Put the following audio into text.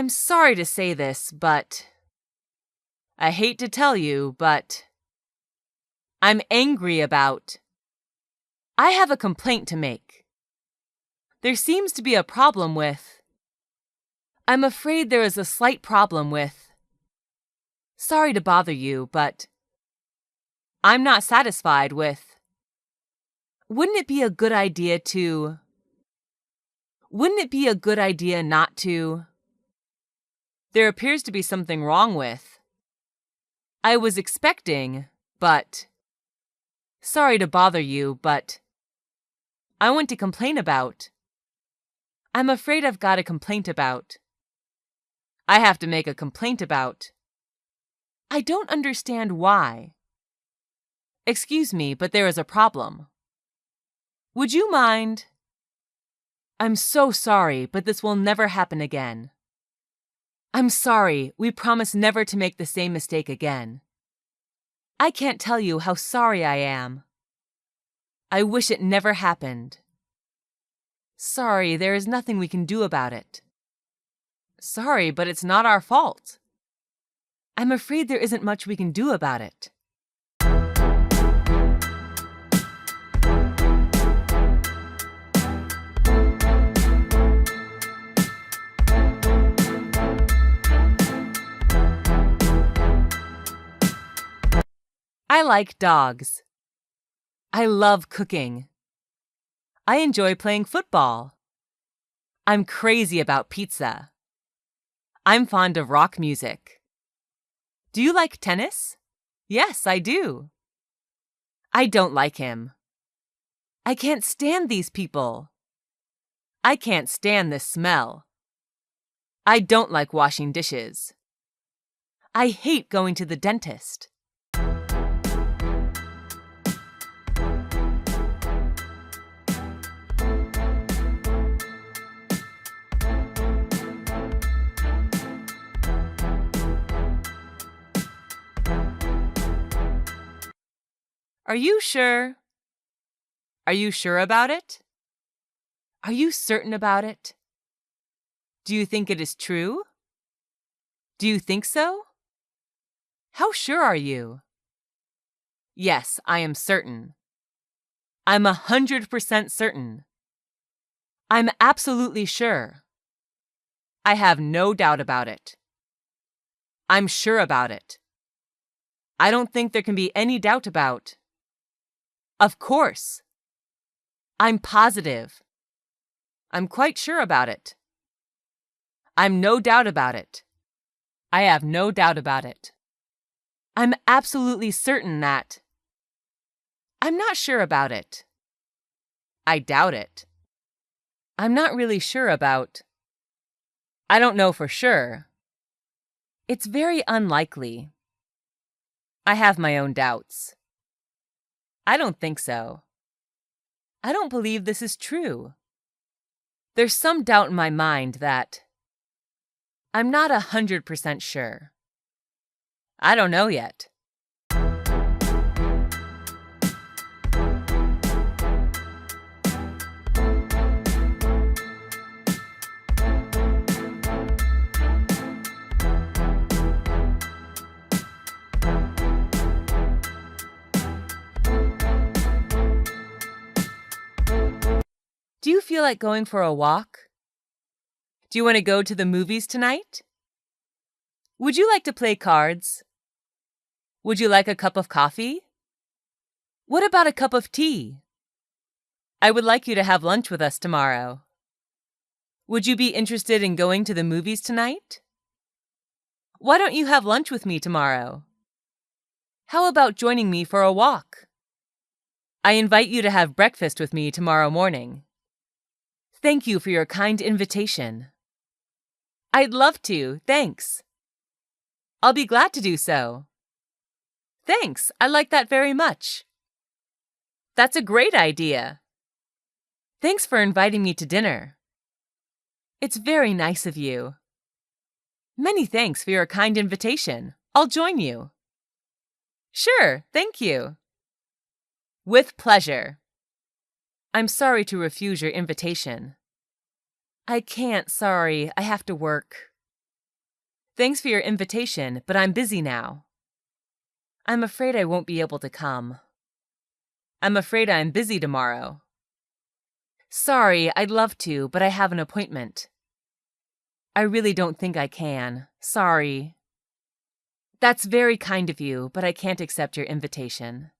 I'm sorry to say this, but I hate to tell you, but I'm angry about. I have a complaint to make. There seems to be a problem with. I'm afraid there is a slight problem with. Sorry to bother you, but I'm not satisfied with. Wouldn't it be a good idea to. Wouldn't it be a good idea not to? There appears to be something wrong with. I was expecting, but. Sorry to bother you, but. I want to complain about. I'm afraid I've got a complaint about. I have to make a complaint about. I don't understand why. Excuse me, but there is a problem. Would you mind? I'm so sorry, but this will never happen again. I'm sorry, we promise never to make the same mistake again. I can't tell you how sorry I am. I wish it never happened. Sorry, there is nothing we can do about it. Sorry, but it's not our fault. I'm afraid there isn't much we can do about it. I like dogs. I love cooking. I enjoy playing football. I'm crazy about pizza. I'm fond of rock music. Do you like tennis? Yes, I do. I don't like him. I can't stand these people. I can't stand this smell. I don't like washing dishes. I hate going to the dentist. Are you sure? Are you sure about it? Are you certain about it? Do you think it is true? Do you think so? How sure are you? Yes, I am certain. I'm 100% certain. I'm absolutely sure. I have no doubt about it. I'm sure about it. I don't think there can be any doubt about. Of course. I'm positive. I'm quite sure about it. I'm no doubt about it. I have no doubt about it. I'm absolutely certain that. I'm not sure about it. I doubt it. I'm not really sure about. I don't know for sure. It's very unlikely. I have my own doubts. I don't think so. I don't believe this is true. There's some doubt in my mind that. I'm not 100% sure. I don't know yet. Do you feel like going for a walk? Do you want to go to the movies tonight? Would you like to play cards? Would you like a cup of coffee? What about a cup of tea? I would like you to have lunch with us tomorrow. Would you be interested in going to the movies tonight? Why don't you have lunch with me tomorrow? How about joining me for a walk? I invite you to have breakfast with me tomorrow morning. Thank you for your kind invitation. I'd love to, thanks. I'll be glad to do so. Thanks, I like that very much. That's a great idea. Thanks for inviting me to dinner. It's very nice of you. Many thanks for your kind invitation. I'll join you. Sure, thank you. With pleasure. I'm sorry to refuse your invitation. I can't, sorry, I have to work. Thanks for your invitation, but I'm busy now. I'm afraid I won't be able to come. I'm afraid I'm busy tomorrow. Sorry, I'd love to, but I have an appointment. I really don't think I can. Sorry. That's very kind of you, but I can't accept your invitation.